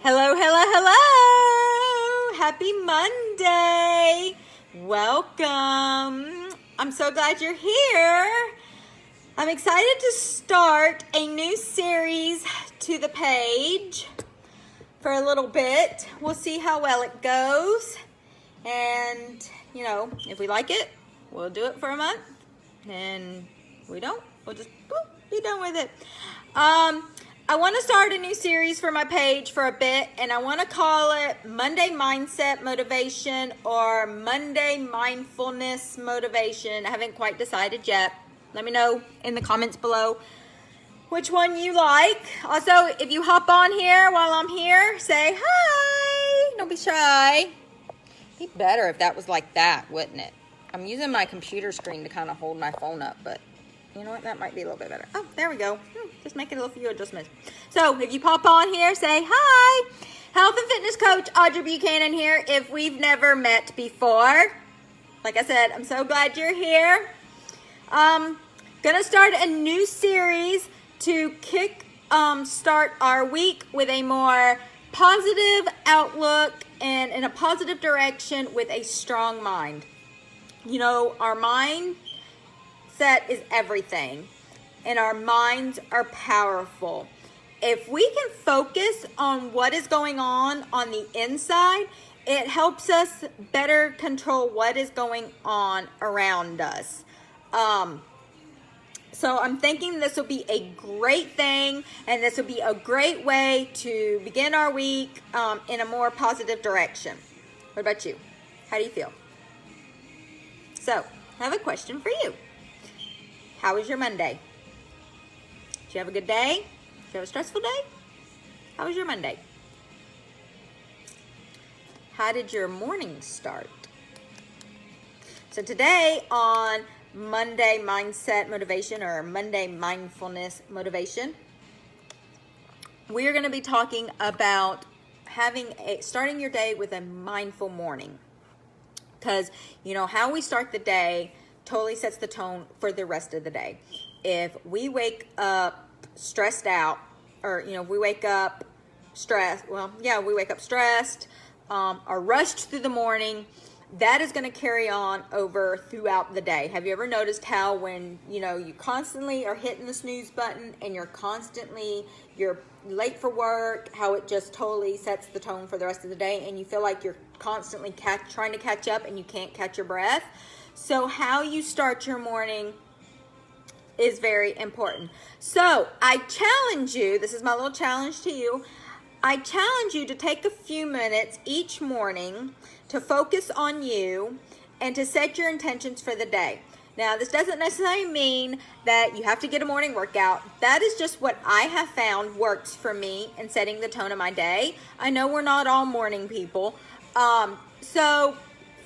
Hello, hello, hello. Happy Monday. Welcome. I'm so glad you're here. I'm excited to start a new series to the page for a little bit. We'll see how well it goes. And, if we like it, we'll do it for a month. And we don't, we'll just be done with it. I want to start a new series for my page for a bit, and I want to call it Monday Mindset Motivation or Monday Mindfulness Motivation. I haven't quite decided yet. Let me know in the comments below which one you like. Also, if you hop on here while I'm here, say hi. Don't be shy. It'd be better if that was like that, wouldn't it? I'm using my computer screen to kind of hold my phone up, but you know what? That might be a little bit better. Oh, there we go. Just making a few adjustments. So if you pop on here, say hi. Health and fitness coach Audrey Buchanan here. If we've never met before, like I said, I'm so glad you're here. Gonna start a new series to start our week with a more positive outlook and in a positive direction with a strong mind. Our mind set is everything, and our minds are powerful. If we can focus on what is going on the inside, it helps us better control what is going on around us. So I'm thinking this will be a great thing, and this will be a great way to begin our week in a more positive direction. What about you? How do you feel? So I have a question for you. How was your Monday? Did you have a good day? Did you have a stressful day? How was your Monday? How did your morning start? So today on Monday Mindset Motivation or Monday Mindfulness Motivation, we're going to be talking about starting your day with a mindful morning. Because, how we start the day totally sets the tone for the rest of the day. If we wake up stressed out, or we wake up stressed, we wake up stressed or rushed through the morning, that is going to carry on over throughout the day. Have you ever noticed how when you constantly are hitting the snooze button and you're late for work, how it just totally sets the tone for the rest of the day, and you feel like you're constantly trying to catch up and you can't catch your breath? So how you start your morning is very important. So I challenge you, this is my little challenge to you, I challenge you to take a few minutes each morning to focus on you and to set your intentions for the day. Now, this doesn't necessarily mean that you have to get a morning workout. That is just what I have found works for me in setting the tone of my day. I know we're not all morning people. So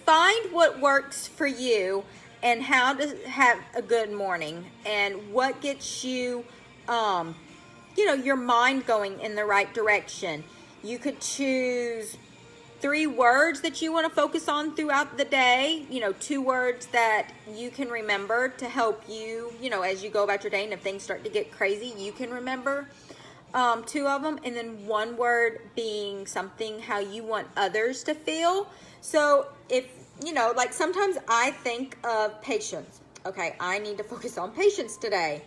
find what works for you and how to have a good morning and what gets you, your mind going in the right direction. You could choose 3 words that you want to focus on throughout the day, 2 words that you can remember to help you, as you go about your day, and if things start to get crazy, you can remember 2 of them, and then 1 word being something how you want others to feel. So if, like sometimes I think of patience. Okay, I need to focus on patience today.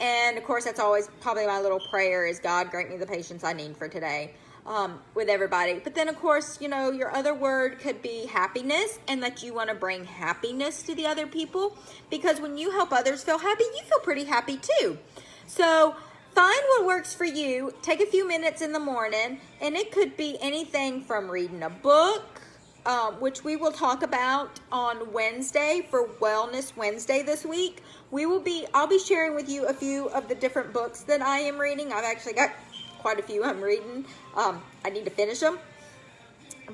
And of course, that's always probably my little prayer is, God, grant me the patience I need for today with everybody. But then, of course, your other word could be happiness, and that you want to bring happiness to the other people. Because when you help others feel happy, you feel pretty happy too. So find what works for you. Take a few minutes in the morning, and it could be anything from reading a book, which we will talk about on Wednesday for Wellness Wednesday this week. I'll be sharing with you a few of the different books that I am reading. I've actually got quite a few I'm reading. I need to finish them.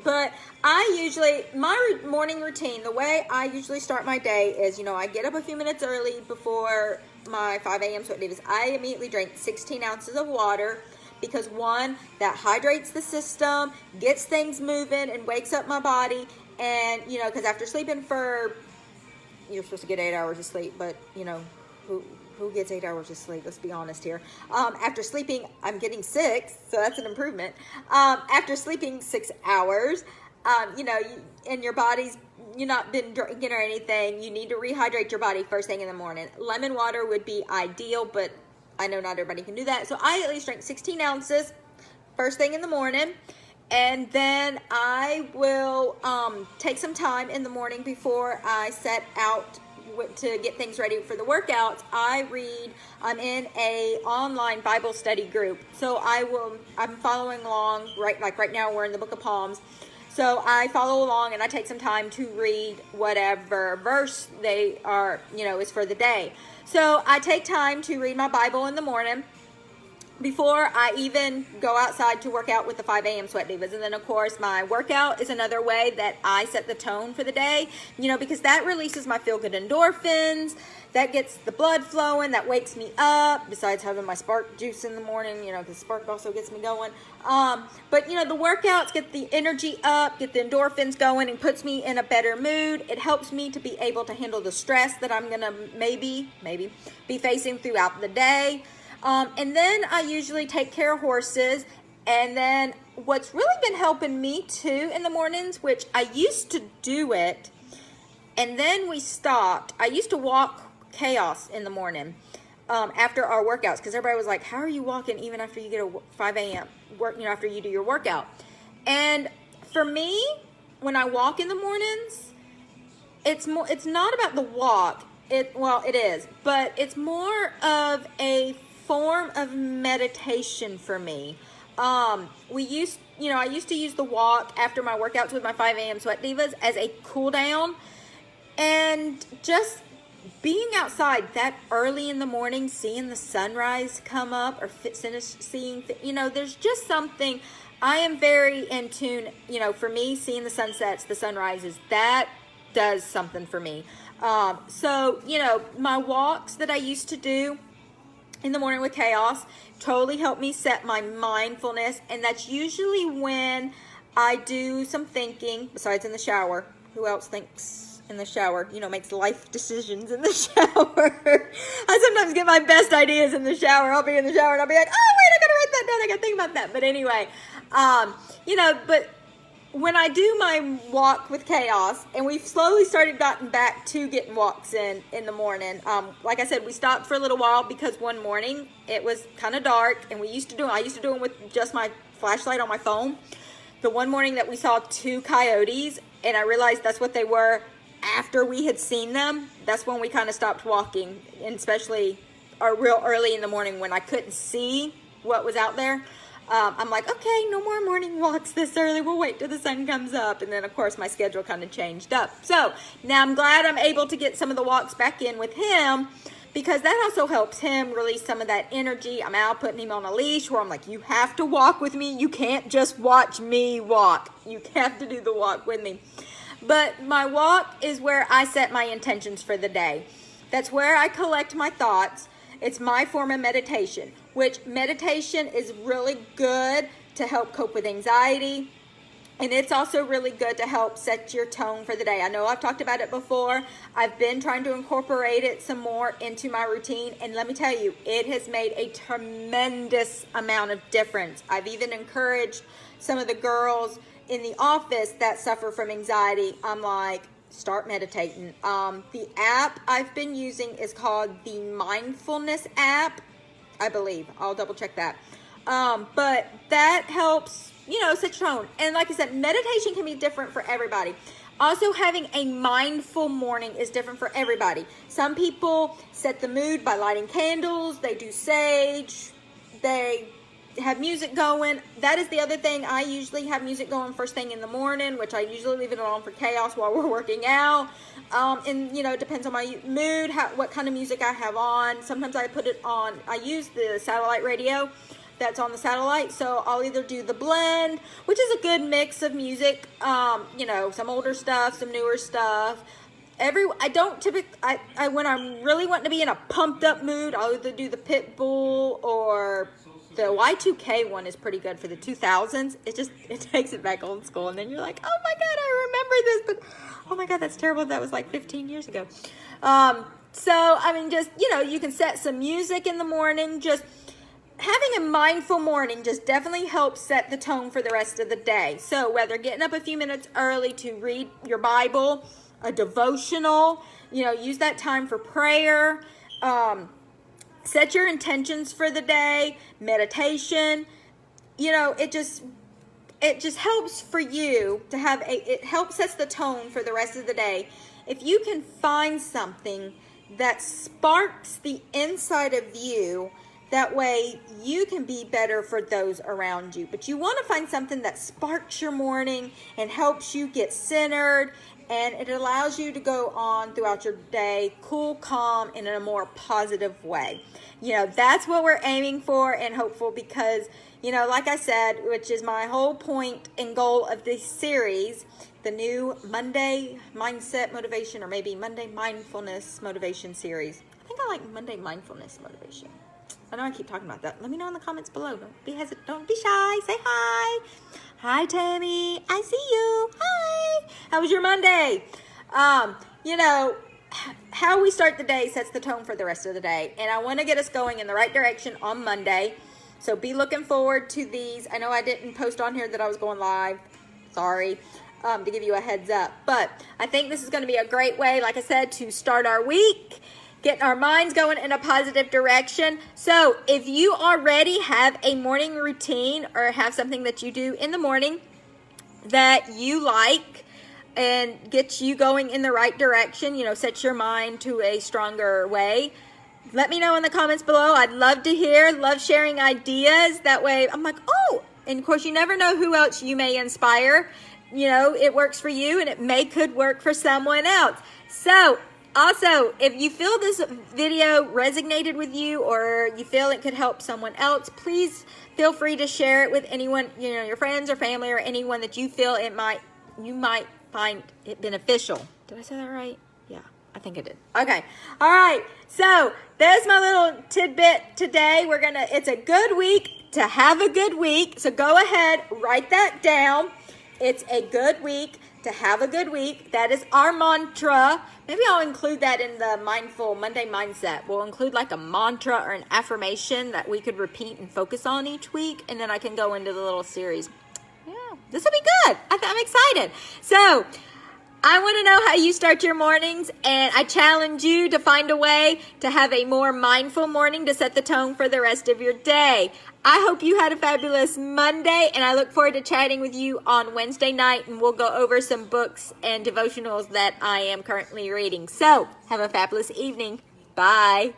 But my morning routine, the way I usually start my day is, I get up a few minutes early before my 5 a.m. So what I do is I immediately drink 16 ounces of water. Because 1, that hydrates the system, gets things moving, and wakes up my body. And, because after sleeping you're supposed to get 8 hours of sleep, but, who gets 8 hours of sleep? Let's be honest here. After sleeping, I'm getting 6, so that's an improvement. After sleeping 6 hours, and your body's, you've not been drinking or anything, you need to rehydrate your body first thing in the morning. Lemon water would be ideal, but I know not everybody can do that. So I at least drink 16 ounces first thing in the morning. And then I will take some time in the morning before I set out to get things ready for the workouts. I'm in a online Bible study group. So I'm following along, right now we're in the book of Psalms. So I follow along and I take some time to read whatever verse they are, is for the day. So I take time to read my Bible in the morning before I even go outside to work out with the 5 a.m. Sweat Divas. And then, of course, my workout is another way that I set the tone for the day, because that releases my feel-good endorphins. That gets the blood flowing. That wakes me up, besides having my Spark juice in the morning, because Spark also gets me going. But the workouts get the energy up, get the endorphins going, and puts me in a better mood. It helps me to be able to handle the stress that I'm going to maybe be facing throughout the day. And then I usually take care of horses. And then what's really been helping me too in the mornings, which I used to do it, and then we stopped. I used to walk Chaos in the morning after our workouts, because everybody was like, how are you walking even after you get a 5 a.m. work, after you do your workout? And for me, when I walk in the mornings, it's not about the walk. It is, but it's more of a form of meditation for me. I used to use the walk after my workouts with my 5 a.m. Sweat Divas as a cool down, and just being outside that early in the morning, seeing the sunrise come up, or seeing, there's just something. I am very in tune, for me, seeing the sunsets, the sunrises, that does something for me. So, my walks that I used to do in the morning with Chaos totally help me set my mindfulness, and that's usually when I do some thinking, besides in the shower. Who else thinks in the shower? Makes life decisions in the shower. I sometimes get my best ideas in the shower. I'll be in the shower and I'll be like, oh wait, I gotta write that down, I gotta think about that. But anyway, but when I do my walk with Chaos, and we've slowly gotten back to getting walks in the morning. Like I said, we stopped for a little while because one morning it was kind of dark, and I used to do them with just my flashlight on my phone. The one morning that we saw 2 coyotes, and I realized that's what they were after we had seen them, that's when we kind of stopped walking, and especially real early in the morning when I couldn't see what was out there. I'm like, okay, no more morning walks this early. We'll wait till the sun comes up. And then, of course, my schedule kind of changed up. So now I'm glad I'm able to get some of the walks back in with him, because that also helps him release some of that energy. I'm out putting him on a leash where I'm like, you have to walk with me. You can't just watch me walk. You have to do the walk with me. But my walk is where I set my intentions for the day. That's where I collect my thoughts. It's my form of meditation, which meditation is really good to help cope with anxiety. And it's also really good to help set your tone for the day. I know I've talked about it before. I've been trying to incorporate it some more into my routine. And let me tell you, it has made a tremendous amount of difference. I've even encouraged some of the girls in the office that suffer from anxiety. I'm like, start meditating. The app I've been using is called the Mindfulness app, I believe. I'll double check that. But that helps, set your tone. And like I said, meditation can be different for everybody. Also, having a mindful morning is different for everybody. Some people set the mood by lighting candles. They do sage. They have music going. That is the other thing. I usually have music going first thing in the morning, which I usually leave it on for Chaos while we're working out. And it depends on my mood, what kind of music I have on. Sometimes I put it on, I use the satellite radio that's on the satellite, so I'll either do the blend, which is a good mix of music, some older stuff, some newer stuff. When I'm really wanting to be in a pumped up mood, I'll either do the Pitbull, or the Y2K one is pretty good for the 2000s. It takes it back old school, and then you're like, oh my God, I remember this, but oh my God, that's terrible. That was like 15 years ago. So, I mean, just, you can set some music in the morning. Just having a mindful morning just definitely helps set the tone for the rest of the day. So whether getting up a few minutes early to read your Bible, a devotional, use that time for prayer, set your intentions for the day, meditation, it just helps for you to have it helps sets the tone for the rest of the day. If you can find something that sparks the inside of you, that way you can be better for those around you. But you want to find something that sparks your morning and helps you get centered, and it allows you to go on throughout your day cool, calm, and in a more positive way. That's what we're aiming for and hopeful, because, like I said, which is my whole point and goal of this series, the new Monday Mindset Motivation, or maybe Monday Mindfulness Motivation series. I think I like Monday Mindfulness Motivation. I know I keep talking about that. Let me know in the comments below. Don't be shy. Say hi. Hi, Tammy. I see you. Hi. How was your Monday? How we start the day sets the tone for the rest of the day. And I want to get us going in the right direction on Monday. So be looking forward to these. I know I didn't post on here that I was going live. Sorry. To give you a heads up. But I think this is going to be a great way, like I said, to start our week, getting our minds going in a positive direction. So if you already have a morning routine or have something that you do in the morning that you like and gets you going in the right direction, set your mind to a stronger way, let me know in the comments below. I'd love to hear, love sharing ideas. That way I'm like, oh, and of course you never know who else you may inspire. It works for you and it could work for someone else. So also, if you feel this video resonated with you, or you feel it could help someone else, please feel free to share it with anyone, your friends or family, or anyone that you feel you might find it beneficial. Did I say that right? Yeah, I think I did. Okay. All right. So there's my little tidbit today. It's a good week to have a good week. So go ahead, write that down. It's a good week to have a good week. That is our mantra. Maybe I'll include that in the Mindful Monday Mindset. We'll include like a mantra or an affirmation that we could repeat and focus on each week, and then I can go into the little series. Yeah, this will be good. I'm excited. So I want to know how you start your mornings, and I challenge you to find a way to have a more mindful morning to set the tone for the rest of your day. I hope you had a fabulous Monday, and I look forward to chatting with you on Wednesday night, and we'll go over some books and devotionals that I am currently reading. So have a fabulous evening. Bye.